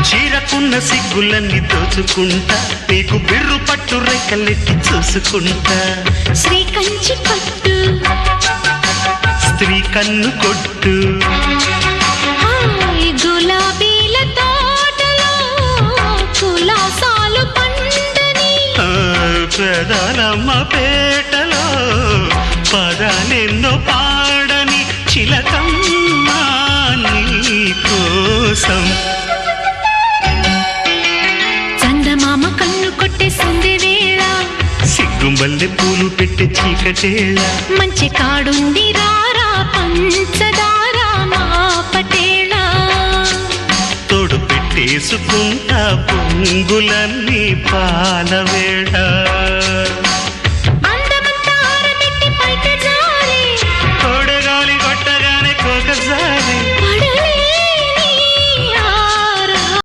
చీరకున్న సిగ్గులన్నీ దోచుకుంటా నీకు బిర్రు పట్టు రెక్కలెట్టి చూసుకుంటా శ్రీ కంచి పట్టు స్త్రీ కన్ను కొట్టు గులాబీల తోటలో కులాసాలు పండని ప్రధానమ్మ పేటలో పదాలెన్నో పాడని చిలకమ్మ నీ కోసం చందమామ కన్ను కొట్టే సంధి వేళ సిగ్గుంబల్లె పూలు పెట్టే చీకటేళ మంచి కాడుంది రారా పంచదార మా పటేళ తోడు పెట్టేసుకుంటా పొంగులన్నీ పాలవేళ